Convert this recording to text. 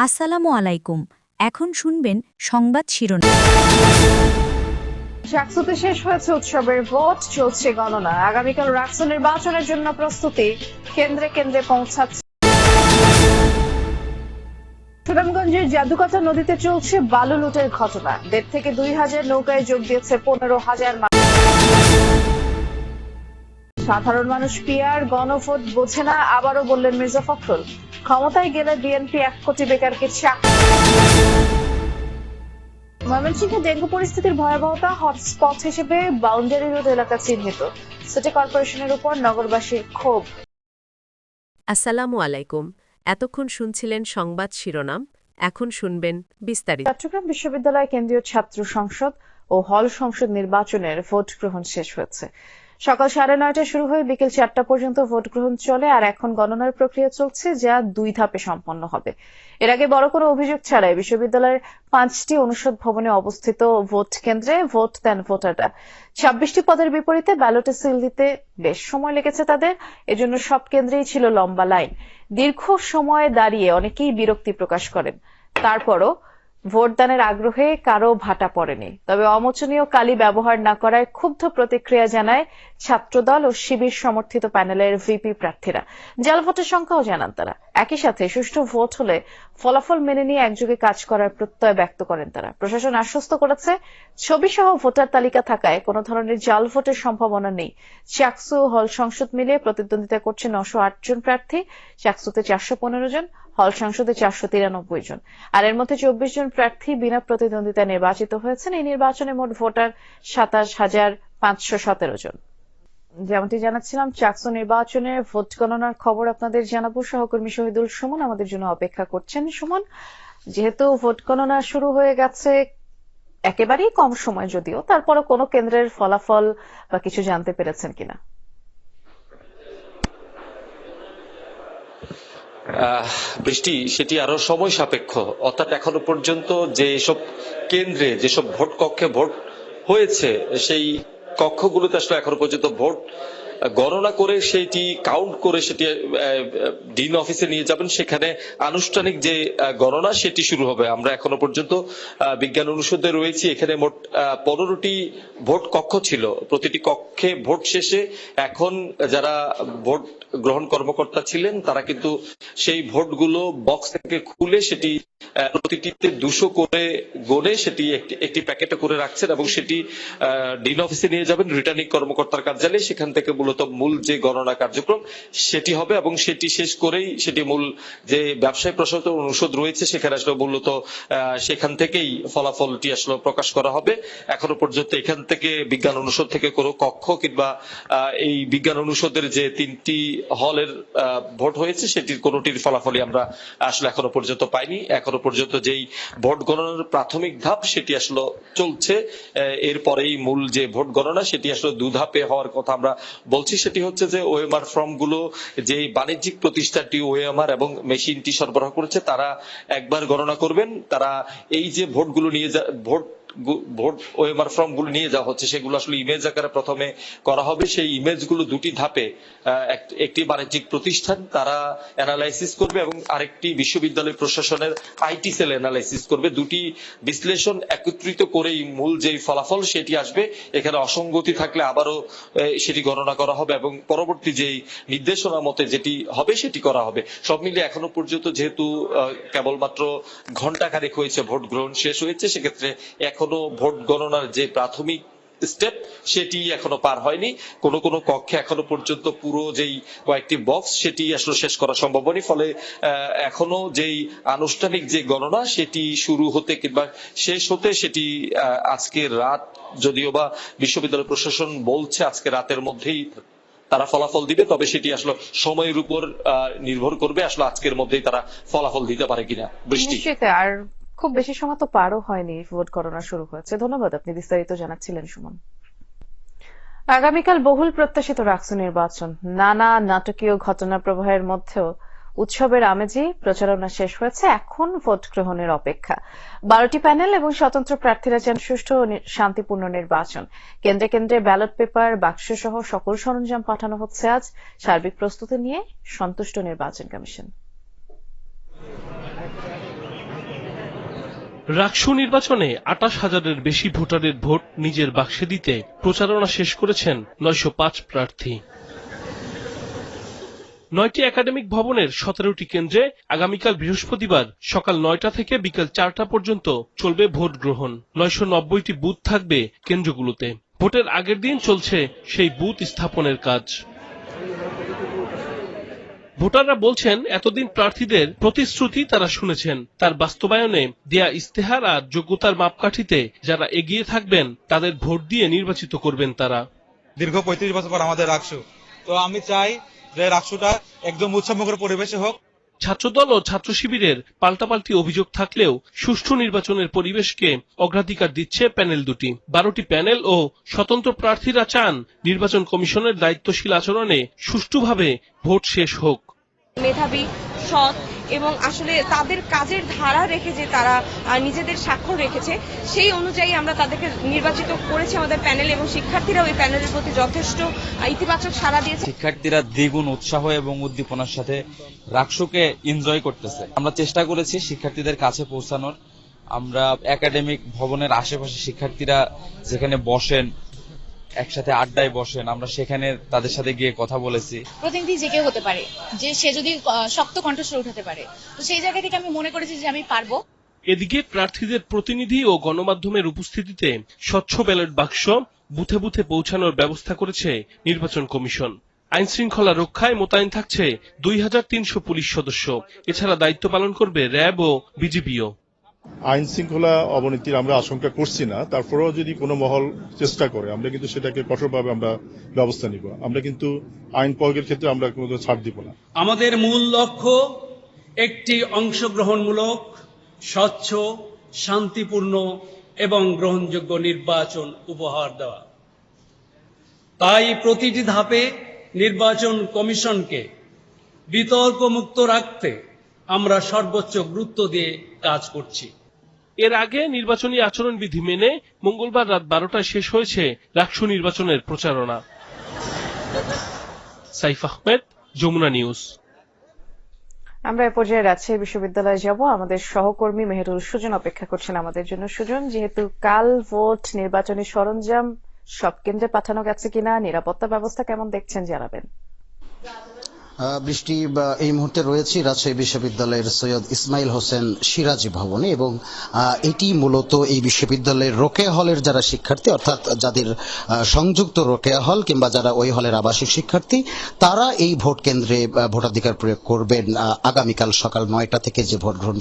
আসসালামু আলাইকুম। এখন শুনবেন সংবাদ শিরোনাম। রাকসুতে শেষ হয়েছে উৎসবের ভোট, চলছে গণনা। আগামীকাল রাকসু নির্বাচনের জন্য প্রস্তুতি কেন্দ্রে কেন্দ্রে পৌঁছাচ্ছে। সুনামগঞ্জের জাদুকাটা নদীতে চলছে বালু লুটের ঘটনা। ১.৫ থেকে ২,০০০ নৌকায় যোগ দিয়েছে ১৫,০০০ মানুষ। সাধারণ মানুষ পিয়ার গণভোট বোঝে না, আবারও বললেন মির্জা ফখরুল। ক্ষমতায় গেলে বিএনপি ১ কোটি বেকারকে চাকরি। ময়মনসিংহে ডেঙ্গু পরিস্থিতির ভয়াবহতা, হটস্পট হিসেবে বাউন্ডারি রোড এলাকা চিহ্নিত। সিটি কর্পোরেশনের উপর নগরবাসীর ক্ষোভ। আসসালামু আলাইকুম। এতক্ষণ শুনছিলেন সংবাদ শিরোনাম, এখন শুনবেন বিস্তারিত। চট্টগ্রাম বিশ্ববিদ্যালয় কেন্দ্রীয় ছাত্র সংসদ ও হল সংসদ নির্বাচনের ভোট গ্রহণ শেষ হয়েছে। সকাল 9:30টায় শুরু হয়ে বিকেল 4টা পর্যন্ত ভোট গ্রহণ চলে, আর এখন গণনার প্রক্রিয়া চলছে, যা 2 ধাপে সম্পন্ন হবে। এর আগে বড় কোনো অভিযোগ ছাড়াই বিশ্ববিদ্যালয়ের 5টি অনুষদ ভবনে অবস্থিত ভোট কেন্দ্রে ভোট দেন ভোটাররা। 26টি পদের বিপরীতে ব্যালটে সিল দিতে বেশ সময় লেগেছে তাদের। এজন্য সব কেন্দ্রেই ছিল লম্বা লাইন। দীর্ঘ সময় দাঁড়িয়ে অনেকেই বিরক্তি প্রকাশ করেন। তারপরও ভোটদানের আগ্রহে কারো ভাটা পড়েনি। তবে অমোচনীয় কালি ব্যবহার না করায় ক্ষুব্ধ প্রতিক্রিয়া জানায় ছাত্রদল ও শিবির সমর্থিত প্যানেলের ভিপি প্রার্থীরা। জাল ভোটের সংখ্যাও জানান তারা। একই সাথে সুষ্ঠু ভোট হলে ফলাফল মেনে নিয়ে একযোগে কাজ করার প্রত্যয় ব্যক্ত করেন তারা। প্রশাসন আশ্বস্ত করেছে, ছবিসহ ভোটার তালিকা থাকায় কোনো ধরনের জাল ভোটের সম্ভাবনা নেই। চাকসু হল সংসদ মিলিয়ে প্রতিদ্বন্দ্বিতা করছে 908 জন প্রার্থী। চাকসুতে 415 জন, হল সংসদে 493 জন। আর এর মধ্যে 24 জন প্রার্থী বিনা প্রতিদ্বন্দ্বিতায় নির্বাচিত হয়েছেন। এই নির্বাচনে মোট ভোটার 27,517 জন। যেমনটি জানাচ্ছিলাম, চাকসু নির্বাচনে ভোট গণনার খবর আপনাদের জানাবো। সহকর্মী শহীদুল সুমন আমাদের জন্য অপেক্ষা করছেন। সুমন, যেহেতু ভোট গণনা শুরু হয়ে গেছে, একেবারেই কম সময় যদিও, তারপরও কোনো কেন্দ্রের ফলাফল বা কিছু জানতে পেরেছেন কিনা? বৃষ্টি, সেটি আরো সময় সাপেক্ষ। অর্থাৎ এখনো পর্যন্ত যেসব কেন্দ্রে, যেসব ভোট কক্ষে ভোট হয়েছে, সেই কক্ষগুলোতে আসলে এখনো পর্যন্ত ভোট গণনা করে সেটি কাউন্ট করে সেটি ডিন অফিসে নিয়ে যাবেন। সেখানে আনুষ্ঠানিক যে গণনা সেটি শুরু হবে। আমরা এখনো পর্যন্ত বিজ্ঞান অনুষদে রয়েছি। এখানে মোট 15টি ভোট কক্ষ ছিল। প্রতিটি কক্ষে ভোট শেষে এখন যারা ভোট গ্রহণ কর্মকর্তা ছিলেন তারা কিন্তু সেই ভোটগুলো বক্স থেকে খুলে সেটি প্রতিটিতে 200 করে গণে সেটি একটি প্যাকেটে করে রাখছেন এবং সেটি ডিন অফিসে নিয়ে যাবেন রিটার্নিং কর্মকর্তার কার্যালয়ে। সেখান থেকে মূলত মূল যে গণনা কার্যক্রম সেটি হবে এবং সেটি শেষ করেই সেটি মূল যে ব্যবসায় প্রসারিত অনুষদ রয়েছে সেখানে আসলে মূলত সেখান থেকেই ফলাফলটি আসলে প্রকাশ করা হবে। এখনো পর্যন্ত এখান থেকে বিজ্ঞান অনুষদ থেকে কোনো কক্ষ কিংবা এই বিজ্ঞান অনুষদের যে 3টি হলের ভোট হয়েছে সেটির কোনোটির ফলাফলই আমরা আসলে এখনো পর্যন্ত পাইনি। এখনো পর্যন্ত যেই ভোট গণনার প্রাথমিক ধাপ সেটি আসলে চলছে। এরপরেই মূল যে ভোট গণনা সেটি আসলে 2 ধাপে হওয়ার কথা আমরা বলছি। সেটি হচ্ছে যে ওএমআর ফর্ম গুলো যে বাণিজ্যিক প্রতিষ্ঠানটি ওএমআর এবং মেশিনটি সরবরাহ করেছে তারা একবার গণনা করবেন। তারা এই যে ভোটগুলো নিয়ে ভোট ওএমআর ফর্ম গুলো নিয়ে যাওয়া হচ্ছে সেগুলো আসলে ইমেজ আকারে প্রথমে করা হবে। সেই ইমেজ গুলো 2টি ধাপে, একটি বাণিজ্যিক প্রতিষ্ঠান তারা অ্যানালাইসিস করবে এবং আরেকটি বিশ্ববিদ্যালয় প্রশাসনের আইটি সেল অ্যানালাইসিস করবে। 2টি বিশ্লেষণ একত্রিত করেই মূল যে ফলাফল সেটি আসবে। এখানে অসঙ্গতি থাকলে আবারও সেটি গণনা করা হবে এবং পরবর্তী যেই নির্দেশনা মতে যেটি হবে সেটি করা হবে। সব মিলিয়ে এখনো পর্যন্ত যেহেতু কেবলমাত্র ঘণ্টাখানেক হয়েছে ভোট গ্রহণ শেষ হয়েছে, সেক্ষেত্রে এখনো ভোট গণনার যে প্রাথমিক স্টেপ সেটি এখনো পার হয়নি। কোন কোন কক্ষে এখনো পর্যন্ত পুরো যেই কয়েকটি বক্স সেটি আসলে শেষ করা সম্ভব হয়নি। ফলে এখনো যেই আনুষ্ঠানিক যে গণনা সেটি শুরু হতে কিংবা শেষ হতে সেটি আজকের রাত, যদিও বা বিশ্ববিদ্যালয় প্রশাসন বলছে আজকে রাতের মধ্যেই তারা ফলাফল দিবে, তবে সেটি আসলে সময়ের উপর নির্ভর করবে আসলে আজকের মধ্যেই তারা ফলাফল দিতে পারে কিনা। বৃষ্টি, আর খুব বেশি সময় তো পারও হয়নি, ভোট গণনা শুরু হয়েছে। ধন্যবাদ, আপনি বিস্তারিত জানাচ্ছিলেন সুমন। আগামীকাল বহুল প্রত্যাশিত রাকসু নির্বাচন। নানা নাটকীয় ঘটনা প্রবাহের মধ্যেও উৎসবের আমেজে প্রচারণা শেষ হয়েছে। এখন ভোট গ্রহণের অপেক্ষা। 12টি প্যানেল এবং স্বতন্ত্র প্রার্থীরা চান সুষ্ঠু ও শান্তিপূর্ণ নির্বাচন। কেন্দ্রে কেন্দ্রে ব্যালট পেপার, বাক্স সহ সকল সরঞ্জাম পাঠানো হচ্ছে আজ। সার্বিক প্রস্তুতি নিয়ে সন্তুষ্ট নির্বাচন কমিশন। রাকসু নির্বাচনে ২৮,০০০-এর বেশি ভোটারের ভোট নিজের বাক্সে দিতে প্রচারণা শেষ করেছেন ৯০৫ প্রার্থী। ৯টি একাডেমিক ভবনের ১৭টি কেন্দ্রে আগামীকাল বৃহস্পতিবার সকাল ৯টা থেকে বিকেল ৪টা পর্যন্ত চলবে ভোট গ্রহণ। ৯৯০টি বুথ থাকবে কেন্দ্রগুলোতে। ভোটের আগের দিন চলছে সেই বুথ স্থাপনের কাজ। ভোটাররা বলছেন, এতদিন প্রার্থীদের প্রতিশ্রুতি তারা শুনেছেন, তার বাস্তবায়নে দেয়া ইস্তেহার আর যোগ্যতার মাপকাঠিতে যারা এগিয়ে থাকবেন তাদের ভোট দিয়ে নির্বাচিত করবেন তারা। দীর্ঘ ৩৫ বছর পর আমাদের রাকসু, তো আমি চাই যে রাকসুটা একদম উৎসবমুখর পরিবেশে হোক। ছাত্রদল ও ছাত্র শিবিরের পাল্টাপাল্টি অভিযোগ থাকলেও সুষ্ঠু নির্বাচনের পরিবেশকে অগ্রাধিকার দিচ্ছে প্যানেল দুটি। ১২টি প্যানেল ও স্বতন্ত্র প্রার্থীরা চান নির্বাচন কমিশনের দায়িত্বশীল আচরণে সুষ্ঠুভাবে ভোট শেষ হোক। মেধাবী, সৎ এবং আসলে তাদের কাজের ধারা রেখে যে তারা নিজেদের স্বাক্ষর রেখেছে সেই অনুযায়ী আমরা তাদেরকে নির্বাচিত করেছি আমাদের প্যানেল, এবং শিক্ষার্থীরা ওই প্যানেলের প্রতি যথেষ্ট ইতিবাচক সাড়া দিয়েছে। শিক্ষার্থীরা দ্বিগুণ উৎসাহ এবং উদ্দীপনার সাথে রাকসুকে এনজয় করতেছে। আমরা চেষ্টা করেছি শিক্ষার্থীদের কাছে পৌঁছানোর। আমরা একাডেমিক ভবনের আশেপাশে শিক্ষার্থীরা যেখানে বসেন, একসাথে আড্ডায় বসেন, আমরা সেখানে তাদের সাথে গিয়ে কথা বলেছি। প্রতিনিধি যে কেউ হতে পারে, যে সে যদি শক্ত কণ্ঠস্বর উঠাতে পারে, তো সেই জায়গা থেকে আমি মনে করেছি যে আমি পারবো। এদিকে প্রার্থীদের প্রতিনিধি ও গণমাধ্যমের উপস্থিতিতে স্বচ্ছ ব্যালট বাক্স বুথে বুথে পৌঁছানোর ব্যবস্থা করেছে নির্বাচন কমিশন। আইন শৃঙ্খলা রক্ষায় মোতায়েন থাকছে ২৩০০ পুলিশ সদস্য। এছাড়া দায়িত্ব পালন করবে র্যাব ও বিজিবিও। আইন শৃঙ্খলা অবনতির আমরা আশঙ্কা করছি না, তারপরেও যদি কোনো মহল চেষ্টা করে আমরা কিন্তু সেটাকে কঠোরভাবে আমরা ব্যবস্থা নিব। আমরা কিন্তু আইন প্রয়োগের ক্ষেত্রে আমরা কোনো ছাড় দিব না। আমাদের মূল লক্ষ্য একটি অংশগ্রহণমূলক, স্বচ্ছ, শান্তিপূর্ণ এবং গ্রহণযোগ্য নির্বাচন উপহার দেওয়া। তাই প্রতিটি ধাপে নির্বাচন কমিশনকে বিতর্কমুক্ত রাখতে আমরা সর্বোচ্চ গুরুত্ব দিয়ে কাজ করছি। এর আগে নির্বাচনী আচরণবিধি মেনে মঙ্গলবার রাত ১২টায় শেষ হয়েছে রাকসু নির্বাচনের প্রচারণা। সাইফ আহমেদ, যমুনা নিউজ। আমরা এ পর্যায়ে রাজশাহী বিশ্ববিদ্যালয়ে যাব। আমাদের সহকর্মী মেহেরুল সুজন অপেক্ষা করছেন আমাদের জন্য। সুজন, যেহেতু কাল ভোট, নির্বাচনী সরঞ্জাম সব কেন্দ্রে পাঠানো গেছে কিনা, নিরাপত্তা ব্যবস্থা কেমন দেখছেন জানাবেন। বৃষ্টি এই মুহূর্তে রয়েছে রাজশাহী বিশ্ববিদ্যালয়ের সৈয়দ ইসমাইল হোসেন সিরাজি ভবনে, এবং এটি মূলত এই বিশ্ববিদ্যালয়ের রোকেয়া হলের যারা শিক্ষার্থী, অর্থাৎ যাদের সংযুক্ত রোকেয়া হল কিংবা যারা ওই হলের আবাসিক শিক্ষার্থী, তারা এই ভোট কেন্দ্রে ভোটাধিকার প্রয়োগ করবেন আগামীকাল সকাল ৯টা থেকে যে ভোট গ্রহণটি